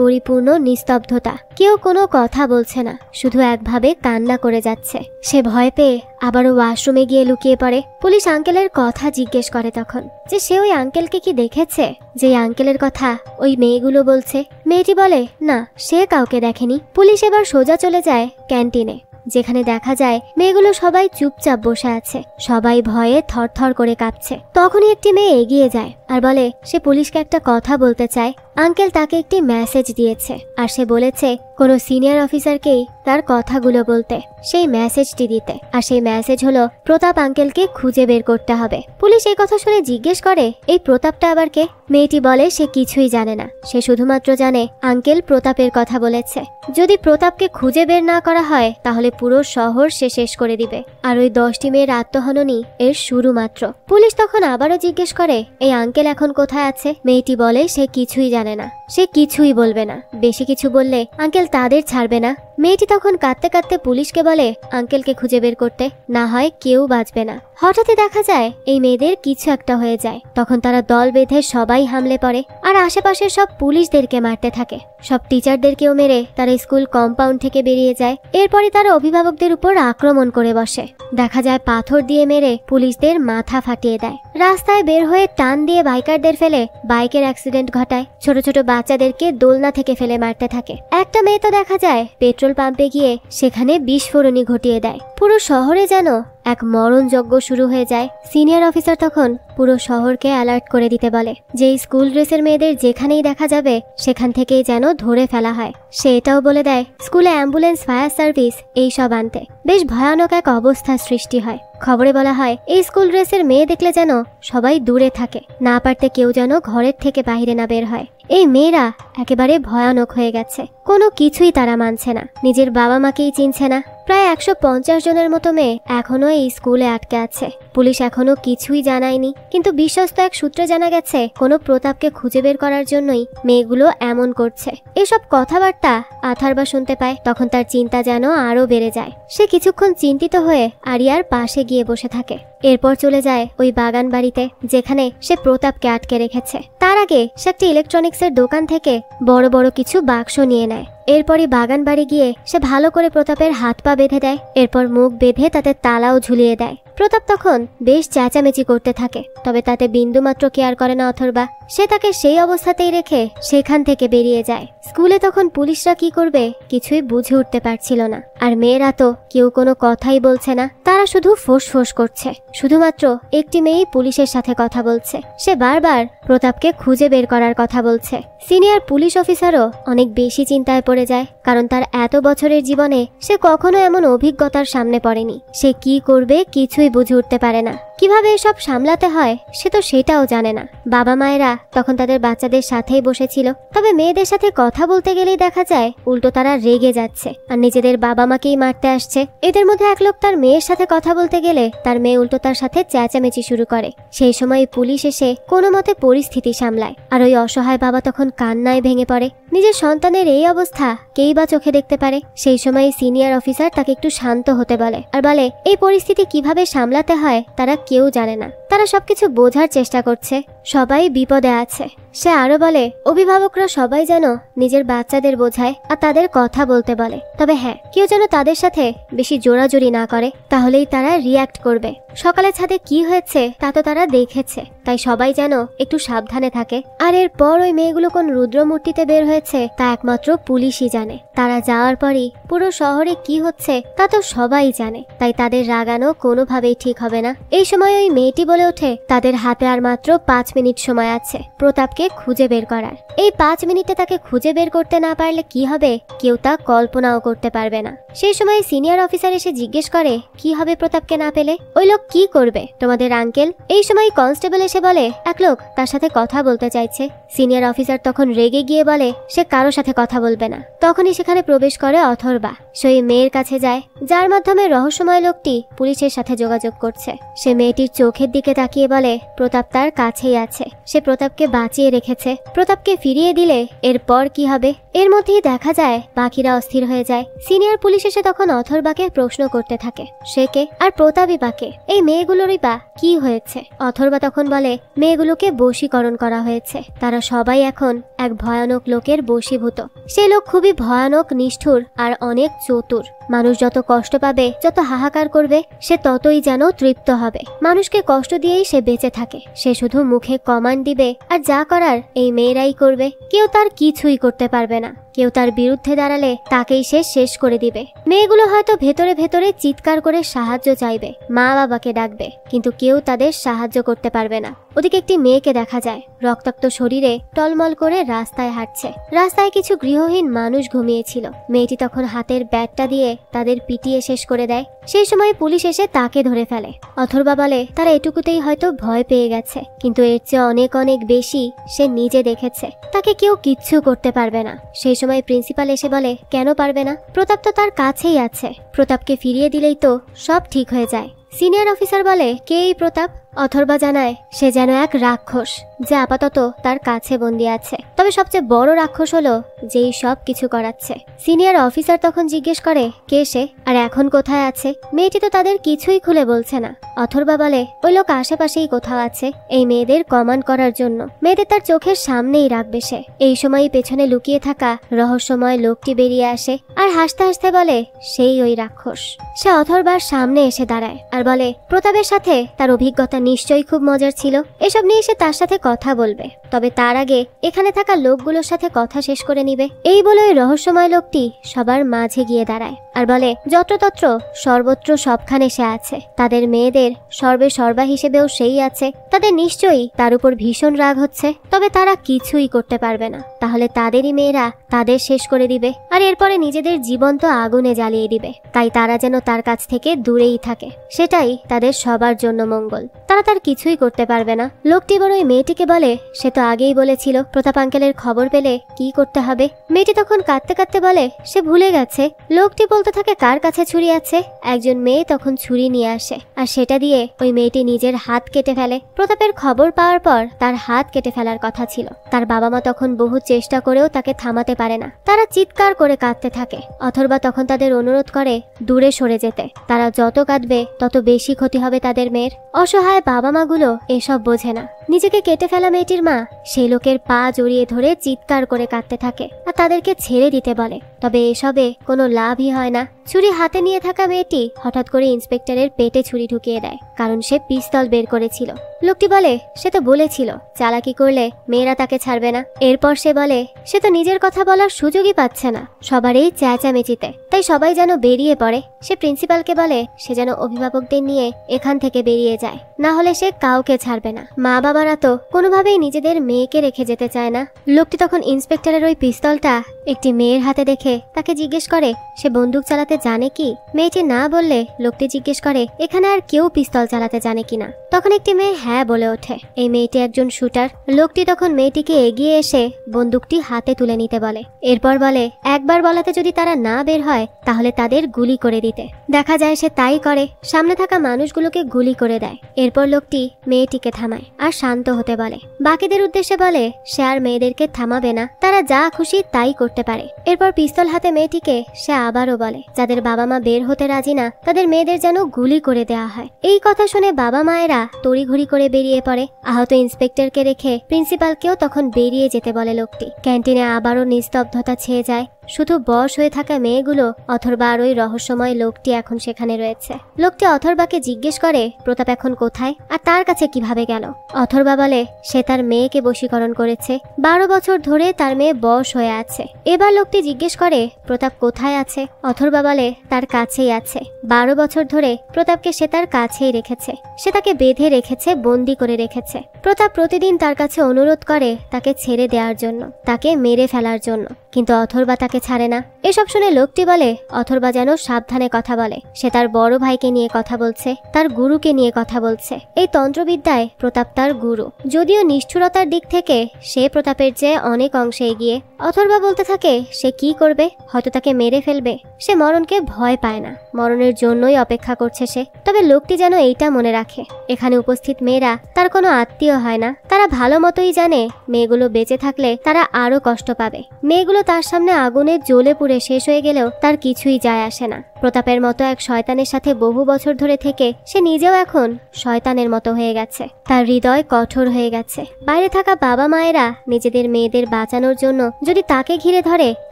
Speaker 1: পরিপূর্ণ নিস্তব্ধতা। কেউ কোনো কথা বলছে না, শুধু একভাবে কান্না করে যাচ্ছে। সে ভয় পেয়ে আবারও ওয়াশরুমে গিয়ে লুকিয়ে পড়ে। পুলিশ আঙ্কেলের কথা জিজ্ঞেস করে তখন যে সে ওই আঙ্কেলকে কি দেখেছে, যে আঙ্কেলের কথা ওই মেয়েগুলো বলছে। মেয়েটি বলে না, সে কাউকে দেখেনি। পুলিশ এবার সোজা চলে যায় ক্যান্টিনে, যেখানে দেখা যায় মেয়েগুলো সবাই চুপচাপ বসে আছে, সবাই ভয়ে থরথর করে কাঁপছে। তখনই একটি মেয়ে এগিয়ে যায় আর বলে সে পুলিশকে একটা কথা বলতে চায়। আঙ্কেল তাকে একটি মেসেজ দিয়েছে আর সে বলেছে কোনো সিনিয়র অফিসারকেই তার কথাগুলো বলতে, সেই মেসেজটি দিতে। আর সেই মেসেজ হলো প্রতাপ আঙ্কেলকে খুঁজে বের করতে হবে। পুলিশ এই কথা শুনে জিজ্ঞেস করে এই প্রতাপটা আবার কে? মেয়েটি বলে সে কিছুই জানে না, সে শুধুমাত্র জানে আঙ্কেল প্রতাপের কথা বলেছে। যদি প্রতাপকে খুঁজে বের না করা হয় তাহলে পুরো শহর সে শেষ করে দিবে, আর ওই 10টি মেয়ের আত্মহননই এর শুরু মাত্র। পুলিশ তখন আবারও জিজ্ঞেস করে এই আঙ্কেল এখন কোথায় আছে? মেয়েটি বলে সে কিছুই জানে না, সে কিছুই বলবে না, বেশি কিছু বললে আঙ্কেল তাদের ছাড়বে না। মেয়েটি তখন কাঁদতে কাঁদতে পুলিশকে বলে আঙ্কেলকে খুঁজে বের করতে, না হয় কেউ বাঁচবে না। হঠাৎই দেখা যায় এই মেয়েদের কিছু একটা হয়ে যায়। তখন তারা দল বেঁধে সবাই হামলে পড়ে আর আশেপাশের সব পুলিশদেরকে মারতে থাকে। সব টিচারদেরকেও মেরে তারা স্কুল কম্পাউন্ড থেকে বেরিয়ে যায়। এরপরে তারা অভিভাবকদের উপর আক্রমণ করে বসে। দেখা যায় পাথর দিয়ে মেরে পুলিশদের মাথা ফাটিয়ে দেয়। রাস্তায় বের হয়ে টান দিয়ে বাইকারদের ফেলে বাইকের অ্যাক্সিডেন্ট ঘটায়। ছোট ছোট বাচ্চাদেরকে দোলনা থেকে ফেলে মারতে থাকে। একটা মেয়ে তো দেখা যায় পেট্রোল পাম্পে গিয়ে সেখানে বিস্ফোরণী ঘটিয়ে দেয়। পুরো শহরে যেন এক মরণযজ্ঞ শুরু হয়ে যায়। সিনিয়র অফিসার তখন পুরো শহরকে অ্যালার্ট করে দিতে বলে যে স্কুল ড্রেসের মেয়েদের যেখানেই দেখা যাবে সেখান থেকেই যেন ধরে ফেলা হয়। সে এটাও বলে দেয় স্কুলে অ্যাম্বুলেন্স, ফায়ার সার্ভিস এইসব আনতে। বেশ ভয়ানক এক অবস্থার সৃষ্টি হয়। খবরে বলা হয় এই স্কুল ড্রেসের মেয়ে দেখলে যেন সবাই দূরে থাকে, না পারতে কেউ যেন ঘরের থেকে বাইরে না বের হয়। এই মেয়েরা একেবারে ভয়ানক হয়ে গেছে, কোনো কিছুই তারা মানছে না, নিজের বাবা মাকেই চিনছে না। প্রায় 150 জনের মতো মেয়ে এখনো এই স্কুলে আটকে আছে। পুলিশ এখনো কিছুই জানায়নি, কিন্তু বিশ্বস্ত এক সূত্রে জানা গেছে কোনো প্রতাপকে খুঁজে বের করার জন্যই মেয়েগুলো এমন করছে। এসব কথাবার্তা আথারবা শুনতে পায়, তখন তার চিন্তা যেন আরো বেড়ে যায়। সে কিছুক্ষণ চিন্তিত হয়ে আরিয়ার পাশে গিয়ে বসে থাকে। এরপর চলে যায় ওই বাগান বাড়িতে যেখানে সে প্রতাপকে আটকে রেখেছে। তার আগে সে একটি ইলেকট্রনিক্সের দোকান থেকে বড় বড় কিছু বাক্স নিয়ে নেয়। এরপরই বাগান বাড়ি গিয়ে সে ভালো করে প্রতাপের হাত পা বেঁধে দেয়, এরপর মুখ বেঁধে তাতে তালাও ঝুলিয়ে দেয়। প্রতাপ তখন বেশ চেঁচামেচি করতে থাকে, তবে তাতে বিন্দুমাত্র কেয়ার করে না অথর্বা। সে তাকে সেই অবস্থাতেই রেখে সেখান থেকে বেরিয়ে যায়। স্কুলে তখন পুলিশরা কি করবে কিছুই বুঝে উঠতে পারছিল না, আর মেয়েরা তো কেউ কোনো কথাই বলছে না, তারা শুধু ফোঁস করছে। শুধুমাত্র একটি মেয়েই পুলিশের সাথে কথা বলছে, সে বারবার প্রতাপকে খুঁজে বের করার কথা বলছে। সিনিয়র পুলিশ অফিসারও অনেক বেশি চিন্তায় পড়ে যায়, কারণ তার এত বছরের জীবনে সে কখনো এমন অভিজ্ঞতার সামনে পড়েনি। সে কি করবে কিছুই বুঝে উঠতে পারে না, কিভাবে এসব সামলাতে হয় সে তো সেটাও জানে না। বাবা মায়েরা তখন তাদের বাচ্চাদের সাথেই বসেছিল, তবে মেয়েদের সাথে কথা বলতে গেলেই দেখা যায় উল্টো তারা রেগে যাচ্ছে আর নিজেদের বাবা মাকেই মারতে আসছে। এদের মধ্যে এক লোক তার মেয়ের সাথে কথা বলতে গেলে তার মেয়ে উল্টো তার সাথে চেঁচামেচি শুরু করে। সেই সময় পুলিশ এসে কোনো মতে পরিস্থিতি সামলায়, আর ওই অসহায় বাবা তখন কান্নায় ভেঙে পড়ে। নিজের সন্তানের এই অবস্থা কেই বা চোখে দেখতে পারে। সেই সময় সিনিয়র অফিসার তাকে একটু শান্ত হতে বলে আর বলে এই পরিস্থিতি কিভাবে সামলাতে হয় তারা কেউ জানে না, তারা সবকিছু বোঝার চেষ্টা করছে, সবাই বিপদে আছে। সে আরো বলে অভিভাবকরা সবাই যেন নিজের বাচ্চাদের বোঝায় আর তাদের কথা বলতে বলে, তবে হ্যাঁ কেউ যেন তাদের সাথে বেশি জোরাজোরি না করে, তাহলেই তারা রিয়্যাক্ট করবে। সকালে ছাদে কি হয়েছে তা তো তারা দেখেছে, তাই সবাই যেন একটু সাবধানে থাকে। আর এরপর ওই মেয়েগুলো কোন রুদ্রমূর্তিতে বের হয়েছে তা একমাত্র পুলিশই জানে। তারা যাওয়ার পরই পুরো শহরে কি হচ্ছে তা তো সবাই জানে, তাই তাদের রাগানো কোনোভাবেই ঠিক হবে না। এই সময় ওই মেয়েটি বলে ওঠে তাদের হাতে আর মাত্র 5 মিনিট সময় আছে প্রতাপকে খুঁজে বের করার। এই 5 মিনিটে তাকে খুঁজে বের করতে না পারলে কি হবে কেউ তা কল্পনাও করতে পারবে না। সেই সময় সিনিয়র অফিসার এসে জিজ্ঞেস করে কি হবে প্রতাপকে না পেলে? ওই লোক কি করবে? তোমাদের আঙ্কেল। এই সময় কনস্টেবল এসে বলে এক লোক তার সাথে কথা বলতে চাইছে। সিনিয়র অফিসার তখন রেগে গিয়ে বলে সে কারো সাথে কথা বলবে না। তখনই সেখানে প্রবেশ করে অথর্বা। সেই মেয়ের কাছে যায়, যার মাধ্যমে রহস্যময় লোকটি পুলিশের সাথে যোগাযোগ করছে। সে মেয়েটির চোখের দিকে তাকিয়ে বলে প্রতাপ তার কাছেই আছে, সে প্রতাপকে বাঁচিয়ে রেখেছে, প্রতাপকে ফিরিয়ে দিলে এরপর কি হবে। এর মধ্যেই দেখা যায় বাকিরা অস্থির হয়ে যায়। সিনিয়র পুলিশ এসে তখন অথর্বাকে প্রশ্ন করতে থাকে সে কে আর প্রতাপই বা কে, এই মেয়েগুলোরই বা কি হয়েছে। অথর্বা তখন বলে মেয়েগুলোকে বশীকরণ করা হয়েছে, তারা সবাই এখন এক ভয়ানক লোকের বশীভূত। সে লোক খুবই ভয়ানক, নিষ্ঠুর আর অনেক চতুর। মানুষ যত কষ্ট পাবে, যত হাহাকার করবে, সে ততই যেন তৃপ্ত হবে। মানুষকে কষ্ট দিয়েই সে বেঁচে থাকে। সে শুধু মুখে কমান্ড দিবে আর যা করার এই মেয়েরাই করবে। কেউ তার কিছুই করতে পারবে না। কেউ তার বিরুদ্ধে দাঁড়ালে তাকেই সে শেষ করে দিবে। মেয়েগুলো হয়তো ভেতরে ভেতরে চিৎকার করে সাহায্য চাইবে, মা বাবাকে ডাকবে, কিন্তু কেউ তাদের সাহায্য করতে পারবে না। ওদিকে একটি মেয়েকে দেখা যায় রক্তাক্ত শরীরে টলমল করে রাস্তায় হাঁটছে। রাস্তায় কিছু গৃহহীন মানুষ ঘুমিয়েছিল। মেয়েটি তখন হাতের ব্যাটটা দিয়ে তাদের পিটিয়ে শেষ করে দেয়। সেই সময় পুলিশ এসে তাকে ধরে ফেলে। অথর্বা বলে তারা এটুকুতেই হয়তো ভয় পেয়ে গেছে, কিন্তু এর চেয়ে অনেক অনেক বেশি সে নিজে দেখেছে। তাকে কেউ কিচ্ছু করতে পারবে না। সেই সময় প্রিন্সিপাল এসে বলে কেন পারবে না, প্রতাপ তো তার কাছেই আছে, প্রতাপকে ফিরিয়ে দিলেই তো সব ঠিক হয়ে যায়। সিনিয়র অফিসার বলে কে এই প্রতাপ। অথর্বা জানায় সে যেন এক রাক্ষস, যে আপাতত তার কাছে বন্দি আছে। তবে সবচেয়ে বড় রাক্ষস হলো যেই সব কিছু করাচ্ছে। সিনিয়র অফিসার তখন জিজ্ঞেস করে কে সে আর এখন কোথায় আছে। মেয়েটি তো তাদের কিছুই খুলে বলছে না। অথর্বা বলে ওই লোক আশেপাশেই কোথাও আছে, এই মেয়েদের কমান্ড করার জন্য। মেয়েদের তার চোখের সামনেই রাখবে সে। এই সময়ই পেছনে লুকিয়ে থাকা রহস্যময় লোকটি বেরিয়ে আসে আর হাসতে হাসতে বলে সেই ওই রাক্ষস। সে অথর্বার সামনে এসে দাঁড়ায় আর বলে প্রতাপের সাথে তার অভিজ্ঞতা নিশ্চয়ই খুব মজার ছিল, এসব নিয়ে সে তার সাথে কথা বলবে, তবে তার আগে এখানে থাকা লোকগুলোর সাথে কথা শেষ করে নিবে। এই বলে ওই রহস্যময় লোকটি সবার মাঝে গিয়ে দাঁড়ায় আর বলে যত্রতত্র সর্বত্র সবখানে সে আছে, তাদের মেয়েদের সর্বে সর্বা হিসেবেও সেই আছে। তাদের নিশ্চয়ই তার উপর ভীষণ রাগ হচ্ছে, তবে তারা কিছুই করতে পারবে না। তাহলে তাদেরই মেয়েরা তাদের শেষ করে দিবে আর এরপরে নিজেদের জীবন্ত আগুনে জ্বালিয়ে দিবে। তাই তারা যেন তার কাছ থেকে দূরেই থাকে, সেটাই তাদের সবার জন্য মঙ্গল। তারা তার কিছুই করতে পারবে না। লোকটি বড় ওই মেয়েটিকে বলে সে তো আগেই বলেছিল প্রতাপ আঙ্কেলের খবর পেলে কি করতে হবে। মেয়েটি তখন কাঁদতে কাঁদতে বলে সে ভুলে গেছে। লোকটি বলতে থাকে কার কাছে ছুরি আছে। একজন মেয়ে তখন ছুরি নিয়ে আসে আর সেটা দিয়ে ওই মেয়েটি নিজের হাত কেটে ফেলে। প্রতাপের খবর পাওয়ার পর তার হাত কেটে ফেলার কথা ছিল। তার বাবা মা তখন বহু চেষ্টা করেও তাকে থামাতে পারে না। তারা চিৎকার করে কাঁদতে থাকে। অথর্বা তখন তাদের অনুরোধ করে দূরে সরে যেতে। তারা যত কাঁদবে তত বেশি ক্ষতি হবে তাদের মেয়ের। অসহায় বাবা মাগুলো এসব বোঝে না। নিজেকে কেটে ফেলা মেয়েটির মা সেই লোকের পা জড়িয়ে ধরে চিৎকার করে কাঁদতে থাকে আর তাদেরকে ছেড়ে দিতে বলে। তবে এসবে কোনো লাভই হয় না। ছুরি হাতে নিয়ে থাকা মেয়েটি হঠাৎ করে ইন্সপেক্টরের পেটে ছুরি ঢুকিয়ে দেয়, কারণ সে পিস্তল বের করেছিল। লোকটি বলে সে তো বলেছিল চালাকি করলে মেয়েরা তাকে ছাড়বে না। এরপর সে বলে সে তো নিজের কথা বলার সুযোগই পাচ্ছে না সবার এই চেঁচামেচিতে, তাই সবাই যেন বেরিয়ে পড়ে। সে প্রিন্সিপালকে বলে সে যেন অভিভাবকদের নিয়ে এখান থেকে বেরিয়ে যায়, না হলে সে কাউকে ছাড়বে না। মা বাবারা তো কোনোভাবেই নিজেদের মেয়েকে রেখে যেতে চায় না। লোকটি তখন ইন্সপেক্টরের ওই পিস্তলটা একটি মেয়ের হাতে দেখে তাকে জিজ্ঞেস করে সে বন্দুক চালাতে জানে কি। মেয়েটি না বললে লোকটি জিজ্ঞেস করে এখানে আর কেউ পিস্তল চালাতে জানে কিনা। তখন একটি মেয়ে হ্যাঁ বলে ওঠে। এই মেয়েটি একজন শুটার। লোকটি তখন মেয়েটিকে এগিয়ে এসে বন্দুকটি হাতে তুলে নিতে বলে। এরপর বলে একবার বলাতে যদি তারা না বের হয় তাহলে তাদের গুলি করে দিতে। দেখা যায় সে তাই করে, সামনে থাকা মানুষগুলোকে গুলি করে দেয়। এরপর লোকটি মেয়েটিকে থামায় আর শান্ত হতে বলে। বাকিদের উদ্দেশ্যে বলে সে আর মেয়েদেরকে থামাবে না, তারা যা খুশি তাই করতে পারে। এরপর পিস্তল হাতে মেয়েটিকে সে আবারও বলে যাদের বাবা মা বের হতে রাজি না তাদের মেয়েদের যেন গুলি করে দেওয়া হয়। এই কথা শুনে বাবা মায়েরা তড়িঘড়ি করে বেরিয়ে পড়ে। আহত ইন্সপেক্টরকে রেখে প্রিন্সিপালকেও তখন বেরিয়ে যেতে বলে লোকটি। ক্যান্টিনে আবারও নিস্তব্ধতা ছেয়ে যায়। শুধু বশ হয়ে থাকা মেয়েগুলো, অথর্বা আর ওই রহস্যময় লোকটি এখন সেখানে রয়েছে। লোকটি অথর্বাকে জিজ্ঞেস করে প্রতাপ এখন কোথায় আর তার কাছে কিভাবে গেল। অথর্বা বলে সে তার মেয়েকে বশীকরণ করেছে, 12 বছর ধরে তার মেয়ে বশ হয়ে আছে। এবার লোকটি জিজ্ঞেস করে প্রতাপ কোথায় আছে। অথর্বা বলে তার কাছেই আছে, 12 বছর ধরে প্রতাপকে সে তার কাছেই রেখেছে। সে তাকে বেঁধে রেখেছে, বন্দি করে রেখেছে। প্রতাপ প্রতিদিন তার কাছে অনুরোধ করে তাকে ছেড়ে দেওয়ার জন্য, তাকে মেরে ফেলার জন্য, কিন্তু অথর্বা তাকে তাকে ছাড়ে না। এসব শুনে লোকটি বলে অথর্বা যেন সাবধানে কথা বলে। সে তার বড় ভাইকে নিয়ে কথা বলছে, তার গুরুকে নিয়ে কথা বলছে। এই তন্ত্রবিদ্যায় প্রতাপ তার গুরু, যদিও নিষ্ঠুরতার দিক থেকে সে প্রতাপের চেয়ে অনেক অংশে এগিয়ে। অথর্বা বলতে থাকে সে কি করবে, হয়তো তাকে মেরে ফেলবে। সে মরণকে ভয় পায় না, মরণের জন্যই অপেক্ষা করছে সে। তবে লোকটি যেন এইটা মনে রাখে, এখানে উপস্থিত মেয়েরা তার কোনো আত্মীয় হয় না। তারা ভালো মতোই জানে মেয়েগুলো বেঁচে থাকলে তারা আরো কষ্ট পাবে। মেয়েগুলো তার সামনে আগুনে জ্বলে পুড়ে শেষ হয়ে গেলেও তার কিছুই যায় আসে না। প্রতাপের মতো এক শয়তানের সাথে বহু বছর ধরে থেকে সে নিজেও এখন শয়তানের মতো হয়ে গেছে। তার হৃদয় কঠোর হয়ে গেছে। বাইরে থাকা বাবা মায়েরা নিজেদের মেয়েদের বাঁচানোর জন্য যদি তাকে ঘিরে ধরে,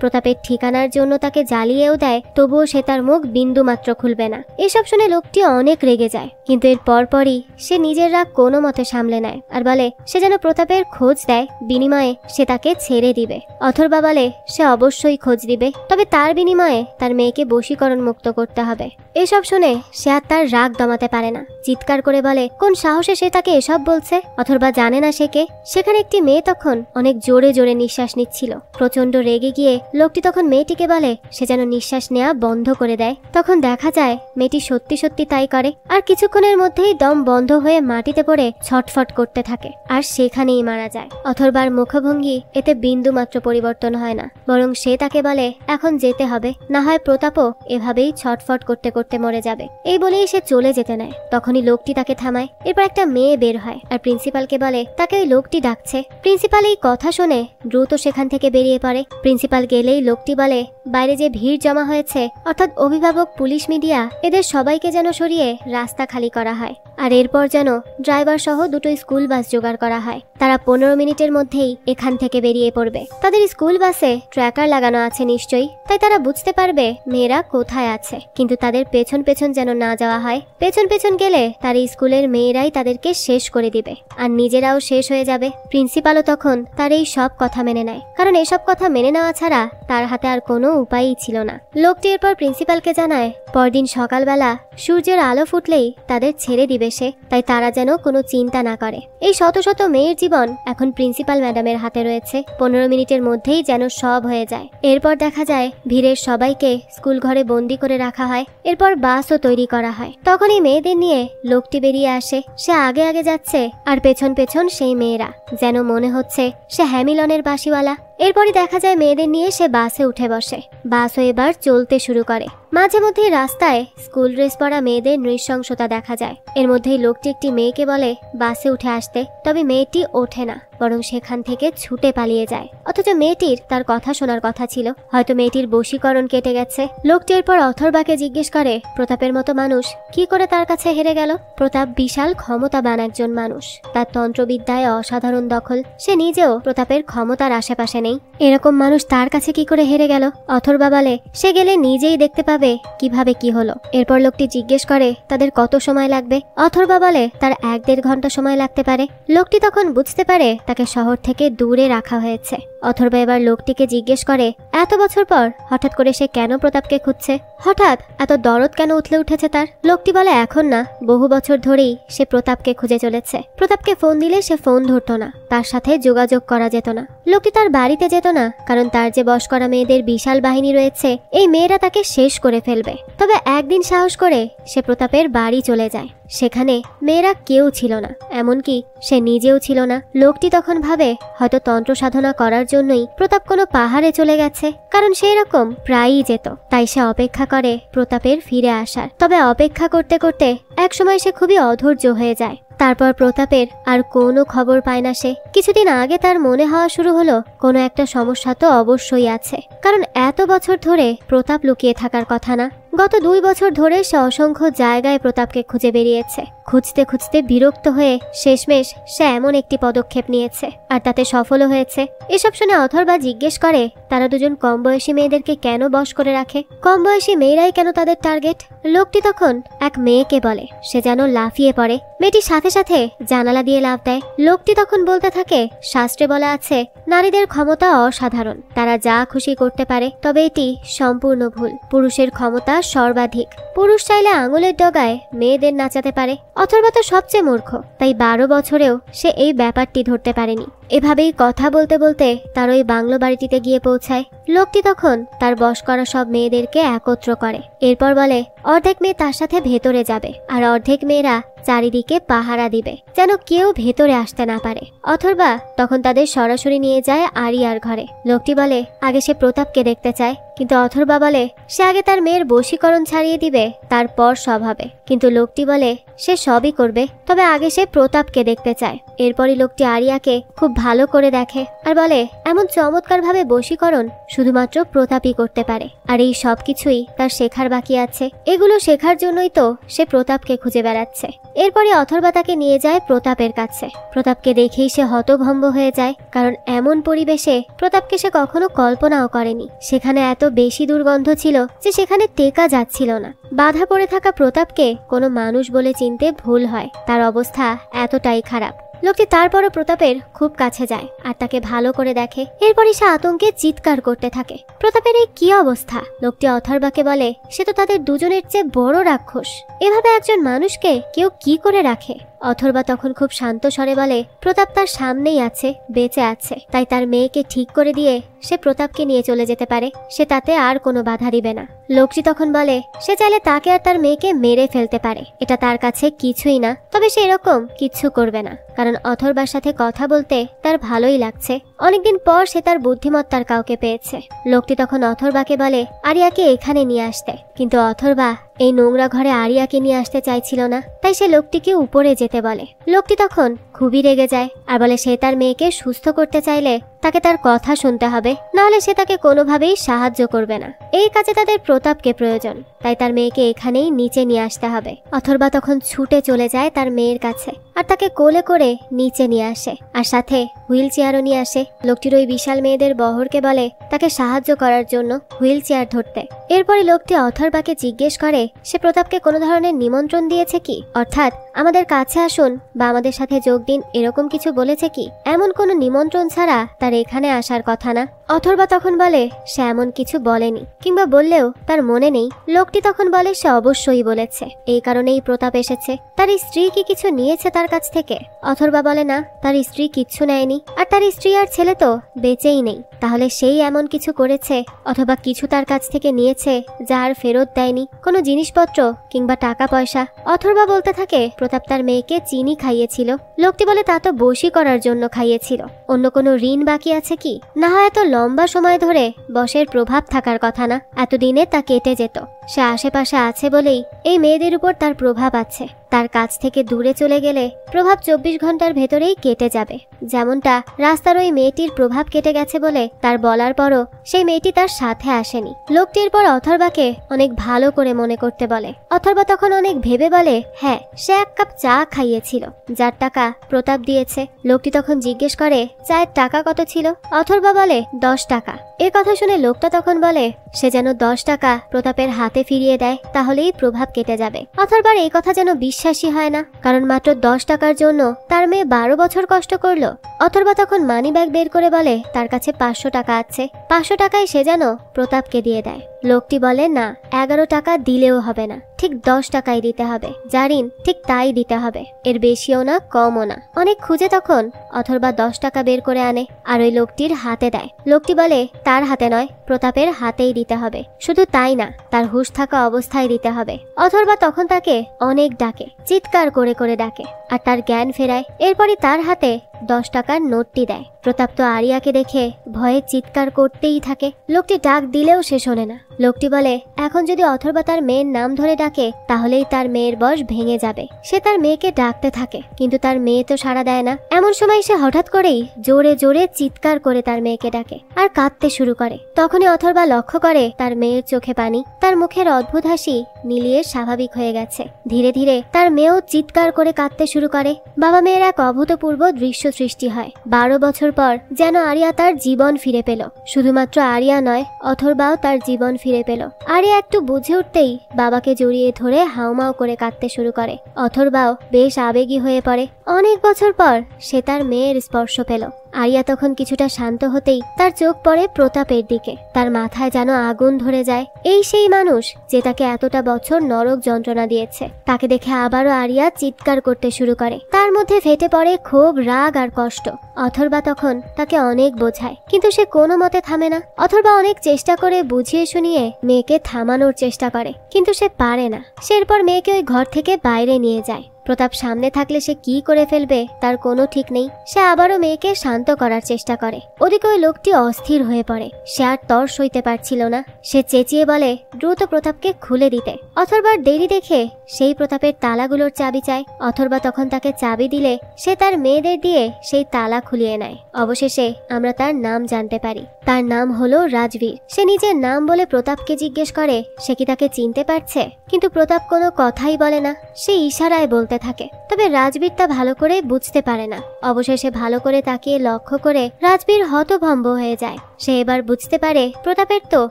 Speaker 1: প্রতাপের ঠিকানার জন্য তাকে জ্বালিয়েও দেয়, তবুও সে তার মুখ বিন্দু মাত্র খুলবে না। এসব শুনে লোকটি অনেক রেগে যায়, কিন্তু এর পরপরই সে নিজের রাগ কোনো মতে সামলে নেয় আর বলে সে যেন প্রতাপের খোঁজ দেয়, বিনিময়ে সে তাকে ছেড়ে দিবে। অথর্বা বলে সে অবশ্যই খোঁজ দিবে, তবে তার বিনিময়ে তার মেয়েকে বশীকরণ মুক্ত করতে হবে। এসব শুনে সে আর তার রাগ দমাতে পারে না, চিৎকার করে বলে কোন সাহসে সে তাকে এসব বলছে। অথর্বা জানে না সে কে। সেখানে একটি মেয়ে তখন অনেক জোরে জোরে নিঃশ্বাস নিচ্ছিল। প্রচন্ড রেগে গিয়ে লোকটি তখন মেয়েটিকে বলে সে যেন নিঃশ্বাস নেওয়া বন্ধ করে দেয়। তখন দেখা যায় মেয়েটি সত্যি সত্যি তাই করে, আর কিছুক্ষণের মধ্যেই দম বন্ধ হয়ে মাটিতে পড়ে ছটফট করতে থাকে, আর সেখানেই মারা যায়। অথর্বার মুখভঙ্গি এতে বিন্দু মাত্র পরিবর্তন হয় না, বরং সে তাকে বলে এখন যেতে হবে, না হয় প্রতাপও এভাবেই ছটফট করতে করতে মরে যাবে। এই বলেই সে চলে যেতে নেয়। তখনই লোকটি তাকে থামায়। এরপর একটা মেয়ে বের হয় আর প্রিন্সিপালকে বলে তাকে ওই লোকটি ডাকছে। প্রিন্সিপাল এই কথা শুনে দ্রুত সেখান থেকে বেরিয়ে পড়ে। প্রিন্সিপাল গেলেই লোকটি বলে বাইরে যে ভিড় জমা হয়েছে, অর্থাৎ অভিভাবক, পুলিশ, মিডিয়া, এদের সবাইকে যেন সরিয়ে রাস্তা খালি করা হয়, আর এরপর যেন ড্রাইভার সহ দুটো স্কুল বাস জোগাড় করা হয়। তারা 15 মিনিটের মধ্যেই এখান থেকে বেরিয়ে পড়বে। তাদের স্কুল বাসে ট্র্যাকার লাগানো আছে নিশ্চয়ই, তাই তারা বুঝতে পারবে মেয়েরা কোথায় আছে। কিন্তু তাদের পেছন পেছন যেন না যাওয়া হয়। পেছন পেছন গেলে তার স্কুলের মেয়েরাই তাদেরকে শেষ করে দিবে, আর নিজেরাও শেষ হয়ে যাবে। প্রিন্সিপালও তখন তার এই সব কথা মেনে নেয়, কারণ এসব কথা মেনে নেওয়া ছাড়া তার হাতে আর কোনো উপায়ই ছিল না। লোকটি এরপর প্রিন্সিপালকে জানায় পরদিন সকালবেলা সূর্যের আলো ফুটলেই তাদের ছেড়ে দিবে সে, তাই তারা যেন কোনো চিন্তা না করে। এই শত শত মেয়ের জীবন এখন প্রিন্সিপাল ম্যাডামের হাতে রয়েছে। 15 মিনিটের মধ্যেই যেন সব হয়ে যায়। এরপর দেখা যায় ভিড়ের সবাইকে স্কুল ঘরে বন্দি করে রাখা হয়। এরপর বাসও তৈরি করা হয়। তখনই মেয়েদের নিয়ে লোকটি বেরিয়ে আসে। সে আগে আগে যাচ্ছে আর পেছন পেছন সেই মেয়েরা, যেন মনে হচ্ছে সে হ্যামিলনের বাসিওয়ালা। এরপরই দেখা যায় মেয়েদের নিয়ে সে বাসে উঠে বসে। বাসও এবার চলতে শুরু করে। মাঝে মধ্যেই রাস্তায় স্কুল ড্রেস পরা মেয়েদের নৃশংসতা দেখা যায়। এর মধ্যেই লোকটি একটি মেয়েকে বলে বাসে উঠে আসতে, তবে মেয়েটি ওঠে না, বরং সেখান থেকে ছুটে পালিয়ে যায়। অথচ মেয়েটির তার কথা শোনার কথা ছিল, হয়তো মেয়েটির বশীকরণ কেটে গেছে। লোকটি এরপর অথর্বাকে জিজ্ঞেস করে প্রতাপের মতো মানুষ কি করে তার কাছে হেরে গেল। প্রতাপ বিশাল ক্ষমতাবান একজন মানুষ, তার তন্ত্রবিদ্যায় অসাধারণ দখল। সে নিজেও প্রতাপের ক্ষমতার আশেপাশে নেই। এরকম মানুষ তার কাছে কি করে হেরে গেল। অথর্বা বলে সে গেলে নিজেই দেখতে পাবে কিভাবে কি হলো। এরপর লোকটি জিজ্ঞেস করে তাদের কত সময় লাগবে। অথর্বা বলে তার 1-1.5 ঘন্টা সময় লাগতে পারে। লোকটি তখন বুঝতে পারে তাকে শহর থেকে দূরে রাখা হয়েছে। অথর্বা এবার লোকটিকে জিজ্ঞেস করে এত বছর পর হঠাৎ করে সে কেন প্রতাপকে খুঁজছে, হঠাৎ এত দরদ কেন উঠলে উঠেছে তার। লোকটি বলে এখন না, বহু বছর ধরেই সে প্রতাপকে খুঁজে চলেছে। প্রতাপকে ফোন দিলে সে ফোন ধরতো না, তার সাথে যোগাযোগ করা যেত না। লোকটি তার বাড়িতে যেত না, কারণ তার যে বশ করা মেয়েদের বিশাল বাহিনী রয়েছে, এই মেয়েরা তাকে শেষ করে ফেলবে। তবে একদিন সাহস করে সে প্রতাপের বাড়ি চলে যায়। সেখানে মেয়েরা কেউ ছিল না, এমনকি সে নিজেও ছিল না। লোকটি তখন ভাবে হয়তো তন্ত্র সাধনা করার জন্যই প্রতাপ কোনো পাহাড়ে চলে গেছে, কারণ সে এরকম প্রায়ই যেত। তাই সে অপেক্ষা করে প্রতাপের ফিরে আসার। তবে অপেক্ষা করতে করতে একসময় সে খুবই অধৈর্য হয়ে যায়। তারপর প্রতাপের আর কোনো খবর পায় না সে। কিছুদিন আগে তার মনে হওয়া শুরু হলো কোনো একটা সমস্যা তো অবশ্যই আছে, কারণ এত বছর ধরে প্রতাপ লুকিয়ে থাকার কথা না। গত 2 বছর ধরে সে অসংখ্য জায়গায় প্রতাপকে খুঁজে বেরিয়েছে। খুঁজতে খুঁজতে বিরক্ত হয়ে শেষমেশ সে এমন একটি পদক্ষেপ নিয়েছে, আর তাতে সফলও হয়েছে। এসব শুনে অথর্বা জিজ্ঞেস করে তারা দুজন কম বয়সী মেয়েদেরকে কেন বশ করে রাখে, কম বয়সী মেয়েরাই কেন তাদের টার্গেট। লোকটি তখন এক মেয়েকে বলে, সে যেন লাফিয়ে পড়ে। মেয়েটি সাথে সাথে জানালা দিয়ে লাফ দেয়। লোকটি তখন বলতে থাকে শাস্ত্রে বলা আছে নারীদের ক্ষমতা অসাধারণ, তারা যা খুশি করতে পারে। তবে এটি সম্পূর্ণ ভুল। পুরুষের ক্ষমতা সর্বাধিক। পুরুষ চাইলে আঙুলের ডগায় মেয়েদের নাচাতে পারে। অথর্বা তো সবচেয়ে মূর্খ, তাই 12 বছরেও সে এই ব্যাপারটি ধরতে পারেনি। এভাবেই কথা বলতে বলতে তার ওই বাংলো বাড়িটিতে গিয়ে পৌঁছায়। লোকটি তখন তার বশ করা সব মেয়েদেরকে একত্র করে। এরপর বলে অর্ধেক মেয়ে তার সাথে ভেতরে যাবে আর অর্ধেক মেয়েরা চারিদিকে পাহারা দিবে, যেন কেউ ভেতরে আসতে না পারে। অথর্বা তখন তাদের সরাসরি নিয়ে যায় আরিয়ার ঘরে। লোকটি বলে আগে সে প্রতাপকে দেখতে চায়, কিন্তু অথর্বা বলে সে আগে তার মেয়ের বশীকরণ ছাড়িয়ে দিবে, তারপর সব হবে। কিন্তু লোকটি বলে সে সবই করবে, তবে আগে সে প্রতাপকে দেখতে চায়। এরপরই লোকটি আরিয়াকে খুব ভালো করে দেখে আর বলে এমন চমৎকার ভাবে বশীকরণ শুধুমাত্র প্রতাপই করতে পারে, আর এই সব কিছুই তার শেখার বাকি আছে। এগুলো শেখার জন্যই তো সে প্রতাপকে খুঁজে বেড়াচ্ছে। এরপরে অথর্বা তাকে নিয়ে যায় প্রতাপের কাছে। প্রতাপকে দেখেই সে হতভম্ব হয়ে যায়, কারণ এমন পরিবেশে প্রতাপকে সে কখনো কল্পনাও করেনি। সেখানে এত বেশি দুর্গন্ধ ছিল যে সেখানে টেকা যাচ্ছিল না। বাধা পড়ে থাকা প্রতাপকে কোনো মানুষ বলে চিনতে ভুল হয়, তার অবস্থা এতটাই খারাপ। লোকটি তারপরও প্রতাপের খুব কাছে যায় আর তাকে ভালো করে দেখে। এরপরই সে আতঙ্কে চিৎকার করতে থাকে। প্রতাপের এই কি অবস্থা? লোকটি অথর্বাকে বলে সে তো তাদের দুজনের চেয়ে বড় রাক্ষস, এভাবে একজন মানুষকে কেউ কি করে রাখে? অথর্বা তখন খুব শান্ত স্বরে বলে প্রতাপ তার সামনেই আছে, বেঁচে আছে, তাই তার মেয়েকে ঠিক করে দিয়ে সে প্রতাপকে নিয়ে চলে যেতে পারে, সে তাতে আর কোনো বাধা দিবে না। লোকটি তখন বলে সে চাইলে তাকে আর তার মেয়েকে মেরে ফেলতে পারে, এটা তার কাছে কিছুই না, তবে সে এরকম কিচ্ছু করবে না, কারণ অথর্বার সাথে কথা বলতে তার ভালোই লাগছে। অনেকদিন পর সে তার বুদ্ধিমত্তার কাউকে পেয়েছে। লোকটি তখন অথর্বাকে বলে আরিয়াকে এখানে নিয়ে আসতে, কিন্তু অথর্বা এই নোংরা ঘরে আরিয়াকে নিয়ে আসতে চাইছিল না, তাই সে লোকটিকে উপরে যেতে বলে। লোকটি তখন খুবই রেগে যায় আর বলে সে তার মেয়েকে সুস্থ করতে চাইলে তাকে তার কথা শুনতে হবে, নাহলে সে তাকে কোনোভাবেই সাহায্য করবে না। এই কাজে তাদের প্রতাপকে প্রয়োজন, তাই তার মেয়েকে এখানেই নিচে নিয়ে আসতে হবে। অথর্বা তখন ছুটে চলে যায় তার মেয়ের কাছে আর তাকে কোলে করে নিচে নিয়ে আসে, আর সাথে হুইল চেয়ারও নিয়ে আসে। লোকটির ওই বিশাল মেয়েদের বহরকে বলে তাকে সাহায্য করার জন্য হুইল চেয়ার ধরতে। এরপরে লোকটি অথর্বাকে জিজ্ঞেস করে সে প্রতাপকে কোনো ধরনের নিমন্ত্রণ দিয়েছে কি, অর্থাৎ আমাদের কাছে আসুন বা আমাদের সাথে যোগ দিন এরকম কিছু বলেছে কি? এমন কোনো নিমন্ত্রণ ছাড়া তার এখানে আসার কথা না। অথর্বা তখন বলে সে এমন কিছু বলেনি, কিংবা বললেও তার মনে নেই। লোকটি তখন বলে সে অবশ্যই বলেছে, এই কারণেই প্রতাপ এসেছে। তার স্ত্রী কি কিছু নিয়েছে তার কাছ থেকে? অথর্বা বলে না, তার স্ত্রী কিচ্ছু নেয়নি, আর তার স্ত্রী আর ছেলে তো বেঁচেই নেই। তাহলে সেই এমন কিছু করেছে অথবা কিছু তার কাছ থেকে নিয়েছে যা আর ফেরত দেয়নি, কোনো জিনিসপত্র কিংবা টাকা পয়সা। অথর্বা বলতে থাকে প্রতাপ তার মেয়েকে চিনি খাইয়েছিল। লোকটি বলে তা তো বশী করার জন্য খাইয়েছিল, অন্য কোনো ঋণ বাকি আছে কি? না হয় এত লম্বা সময় ধরে বশের প্রভাব থাকার কথা না, এতদিনে তা কেটে যেত। সে আশেপাশে আছে বলেই এই মেয়েদের উপর তার প্রভাব আছে। তার কাছ থেকে দূরে চলে গেলে প্রভাব 24 ঘন্টার ভেতরেই কেটে যাবে, যেমনটা রাস্তার ওই মেয়েটির প্রভাব কেটে গেছে বলে তার বলার পরও সেই মেয়েটি তার সাথে আসেনি। লোকটির পর অথর্বাকে অনেক ভালো করে মনে করতে বলে। অথর্বা তখন অনেক ভেবে বলে হ্যাঁ, সে 1 কাপ চা খাইয়েছিল, যার টাকা প্রতাপ দিয়েছে। লোকটি তখন জিজ্ঞেস করে চায়ের টাকা কত ছিল? অথর্বা বলে 10 টাকা। এ কথা শুনে লোকটা তখন বলে সে যেন 10 টাকা প্রতাপের হাতে ফিরিয়ে দেয়, তাহলেই প্রভাব কেটে যাবে। অথর্বার এই কথা যেন বিশ্বাসই হয় না, কারণ মাত্র 10 টাকার জন্য তার মেয়ে 12 বছর কষ্ট করলো। অথর্বা তখন মানি ব্যাগ বের করে বলে তার কাছে 500 টাকা আছে, 500 টাকায় সে যেন প্রতাপকে দিয়ে দেয়। লোকটি বলে না, 11 টাকা দিলেও হবে না, ঠিক 10 টাকাই দিতে হবে, যা ঋণ ঠিক তাই দিতে হবে, এর বেশিও না কমও না। অনেক খুঁজে তখন অথর্বা 10 টাকা বের করে আনে আর ওই লোকটির হাতে দেয়। লোকটি বলে তার হাতে নয়, প্রতাপের হাতেই দিতে হবে, শুধু তাই না তার হুঁশ থাকা অবস্থায় দিতে হবে। অথর্বা তখন তাকে অনেক ডাকে, চিৎকার করে করে ডাকে আর তার জ্ঞান ফেরায়। এরপরই তার হাতে 10 টাকার নোটটি দেয়। প্রতাপ তো আরিয়াকে দেখে ভয়ে চিৎকার করতেই থাকে। লোকটি ডাক দিলেও সে শোনে না। লোকটি বলে এখন যদি অথর্বা তার মেয়ের নাম ধরে ডাকে তাহলেই তার মেয়ের বশ ভেঙে যাবে। সে তার মেয়েকে ডাকতে থাকে, কিন্তু তার মেয়ে তো সাড়া দেয় না। এমন সময় সে হঠাৎ করেই জোরে জোরে চিৎকার করে তার মেয়েকে ডাকে আর কাঁদতে শুরু করে। তখনই অথর্বা লক্ষ্য করে তার মেয়ের চোখে পানি, তার মুখের অদ্ভুত হাসি মিলিয়ে স্বাভাবিক হয়ে গেছে। ধীরে ধীরে তার মেয়েও চিৎকার করে কাঁদতে শুরু করে। বাবা মেয়ের এক অভূতপূর্ব দৃশ্য সৃষ্টি হয়। 12 বছর পর যেন আরিয়া তার জীবন ফিরে পেল। শুধুমাত্র আরিয়া নয়, অথর্বাও তার জীবন ফিরে পেল। আরিয়া একটু বুঝে উঠতেই বাবাকে জড়িয়ে ধরে হাউমাউ করে কাঁদতে শুরু করে। অথর্বাও বেশ আবেগী হয়ে পড়ে। অনেক বছর পর সে তার মেয়ের স্পর্শ পেল আরিয়া তখন কিছুটা শান্ত হতেই তার চোখ পড়ে প্রতাপের দিকে। তার মাথায় যেন আগুন ধরে যায়। এই সেই মানুষ যে তাকে এতটা বছর নরক যন্ত্রণা দিয়েছে। তাকে দেখে আবারও আরিয়া চিৎকার করতে শুরু করে। তার মধ্যে ফেটে পড়ে ক্ষোভ, রাগ আর কষ্ট। অথর্বা তখন তাকে অনেক বোঝায়, কিন্তু সে কোনো মতে থামে না। অথর্বা অনেক চেষ্টা করে বুঝিয়ে শুনিয়ে মেয়েকে থামানোর চেষ্টা করে, কিন্তু সে পারে না। সে এরপর মেয়েকে ওই ঘর থেকে বাইরে নিয়ে যায়। প্রতাপ সামনে থাকলে সে কি করে ফেলবে তার কোনো ঠিক নেই। সে আবারও মেয়েকে শান্ত করার চেষ্টা করে। ওদিকে ওই লোকটি অস্থির হয়ে পড়ে। সে আর তর সইতে পারছিল না। সে চেঁচিয়ে বলে দ্রুত প্রতাপকে খুলে দিতে। অথর্বার দেরি দেখে সেই প্রতাপের তালাগুলোর চাবি চায়। অথর্বা তখন তাকে চাবি দিলে সে তার মেয়েদের দিয়ে সেই তালা খুলিয়ে নেয়। অবশেষে আমরা তার নাম জানতে পারি। তার নাম হলো রাজবীর। সে নিজের নাম বলে প্রতাপকে জিজ্ঞেস করে সে কি তাকে চিনতে পারছে, কিন্তু প্রতাপ কোনো কথাই বলে না। সে ইশারায় বলতে থাকে, তবে রাজবীর তা ভালো করে বুঝতে পারে না। অবশেষে ভালো করে তাকিয়ে লক্ষ্য করে রাজবীর হতভম্ব হয়ে যায়। সে এবার বুঝতে পারে প্রতাপের তো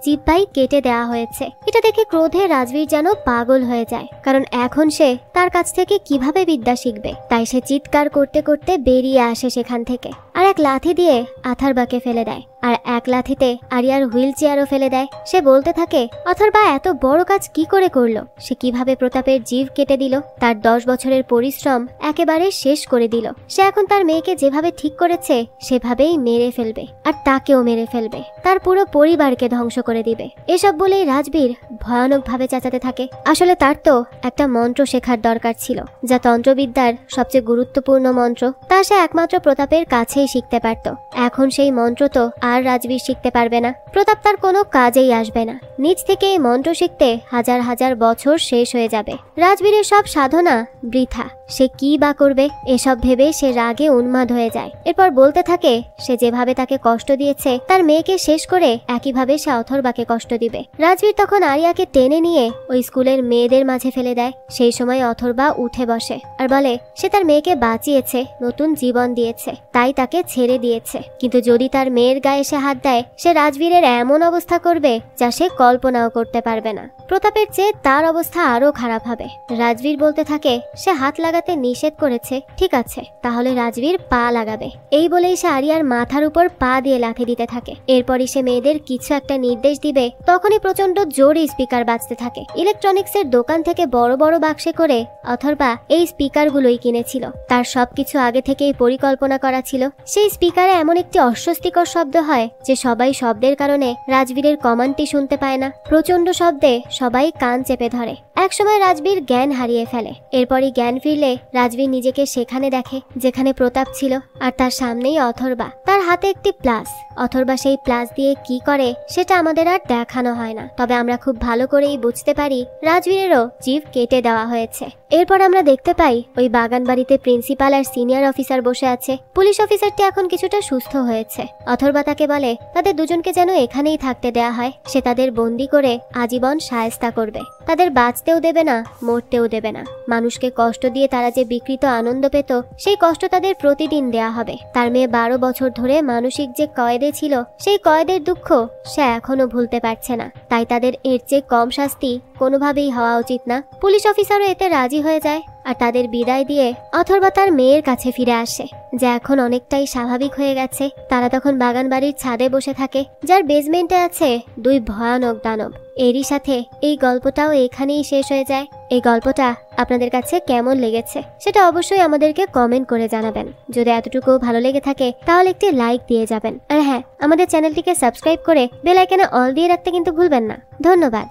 Speaker 1: জিহ্বাই কেটে দেওয়া হয়েছে। এটা দেখে ক্রোধে রাজবীর যেন পাগল হয়ে যায়, কারণ এখন সে তার কাছ থেকে কিভাবে বিদ্যা শিখবে। তাই সে চিৎকার করতে করতে বেরিয়ে আসে সেখান থেকে, আর এক লাথি দিয়ে আথারবাকে ফেলে দেয়, আর এক লাথিতে আরিয়ার হুইল চেয়ারও ফেলে দেয়। সে বলতে থাকে অথর্বা এত বড় কাজ কি করে করলো, সে কিভাবে প্রতাপের জিভ কেটে দিল, তার 10 বছরের পরিশ্রম একেবারে শেষ করে দিল। সে এখন তার মেয়েকে যেভাবে ঠিক করেছে সেভাবেই মেরে ফেলবে, আর তাকেও মেরে ফেলবে, তার পুরো পরিবারকে ধ্বংস করে দিবে। এসব বলেই রাজবীর ভয়ানক ভাবে চেঁচাতে থাকে। আসলে তার তো একটা মন্ত্র শেখার দরকার ছিল, যা তন্ত্রবিদ্যার সবচেয়ে গুরুত্বপূর্ণ মন্ত্র। তা সে একমাত্র প্রতাপের কাছেই শিখতে পারত। এখন সেই মন্ত্র তো আর রাজবীর শিখতে পারবে না। প্রতাপ তার কোনো কাজেই আসবে না। নিজ থেকে এই মন্ত্র শিখতে হাজার হাজার বছর শেষ হয়ে যাবে। রাজবীরের সব সাধনা বৃথা। সে কি বা করবে এসব ভেবে সে রাগে উন্মাদ হয়ে যায়। এরপর বলতে থাকে সে যেভাবে তাকে কষ্ট দিয়েছে তার মেয়েকে শেষ করে একইভাবে সে অথর্বাকে কষ্ট দিবে। রাজবীর তখন আরিয়াকে টেনে নিয়ে ওই স্কুলের মেয়েদের মাঝে ফেলে দেয়। সেই সময় অথর্বা উঠে বসে আর বলে সে তার মেয়েকে বাঁচিয়েছে, নতুন জীবন দিয়েছে, তাই তাকে ছেড়ে দিয়েছে। কিন্তু যদি তার মেয়ের গায়ে সে হাত দেয় সে রাজবীরের এমন অবস্থা করবে যা সে কল্পনাও করতে পারবে না। প্রতাপের চেয়ে তার অবস্থা আরো খারাপ হবে। রাজবীর বলতে থাকে সে হাত লাগাতে নিষেধ করেছে, ঠিক আছে তাহলে রাজবীর পা লাগাবে। এই বলেই সে আরিয়ার মাথার উপর পা দিয়ে লাথি দিতে থাকে। এরপরই সে মেয়েদের কিছু একটা নির্দেশ দিবে, তখনই প্রচন্ড জোরে স্পিকার বাজতে থাকে। ইলেকট্রনিক্সের দোকান থেকে বড় বড় বাক্সে করে অথর্বা এই স্পিকারগুলোই কিনেছিল। তার সবকিছু আগে থেকেই পরিকল্পনা করা ছিল। সেই স্পিকারে এমন একটি অস্বস্তিকর শব্দ হয় যে সবাই শব্দের কারণে রাজবীরের কমান্ডটি শুনতে পায় না। প্রচন্ড শব্দে সবাই কান চেপে ধরে। একসময় রাজবীর জ্ঞান হারিয়ে ফেলে। এরপরই জ্ঞান ফিরলে রাজবীর নিজেকে সেখানে দেখে যেখানে প্রতাপ ছিল, আর তার সামনেই অথর্বা, তার হাতে একটি প্লাস। অথর্বা সেই প্লাস দিয়ে কি করে সেটা আমাদের আর দেখানো হয় না, তবে আমরা খুব ভালো করেই বুঝতে পারি রাজবীরেরও জিভ কেটে দেওয়া হয়েছে। এরপর আমরা দেখতে পাই ওই বাগান বাড়িতে প্রিন্সিপাল আর সিনিয়র অফিসার বসে আছে। পুলিশ অফিসারটি এখন কিছুটা সুস্থ হয়েছে। অথর্বা তাকে বলে তাদের দুজনকে যেন এখানেই থাকতে দেয়া হয়। সে তাদের বন্দি করে আজীবন শায়েস্তা করবে, তাদের বাঁচতেও দেবে না, মরতেও দেবে না। মানুষকে কষ্ট দিয়ে তারা যে বিকৃত আনন্দ পেত সেই কষ্ট তাদের প্রতিদিন দেয়া হবে। তার মেয়ে 12 বছর ধরে মানসিক যে কয়েদে ছিল সেই কয়েদের দুঃখ সে এখনো ভুলতে পারছে না। তাই তাদের এর চেয়ে কম শাস্তি কোনোভাবেই হওয়া উচিত না। পুলিশ অফিসারও এতে রাজি হয়ে যায়, আর তাদের বিদায় দিয়ে অথর্বা তার মেয়ের কাছে ফিরে আসে, যা এখন অনেকটাই স্বাভাবিক হয়ে গেছে। তারা তখন বাগান বাড়ির ছাদে বসে থাকে, যার বেসমেন্টে আছে 2 ভয়ানক দানব। এরই সাথে এই গল্পটাও এখানেই শেষ হয়ে যায়। এই গল্পটা আপনাদের কাছে কেমন লেগেছে সেটা অবশ্যই আমাদেরকে কমেন্ট করে জানাবেন। যদি এতটুকু ভালো লেগে থাকে তাহলে একটি লাইক দিয়ে যাবেন, আর হ্যাঁ, আমাদের চ্যানেলটিকে সাবস্ক্রাইব করে বেল আইকনে অল দিয়ে রাখতে কিন্তু ভুলবেন না। ধন্যবাদ।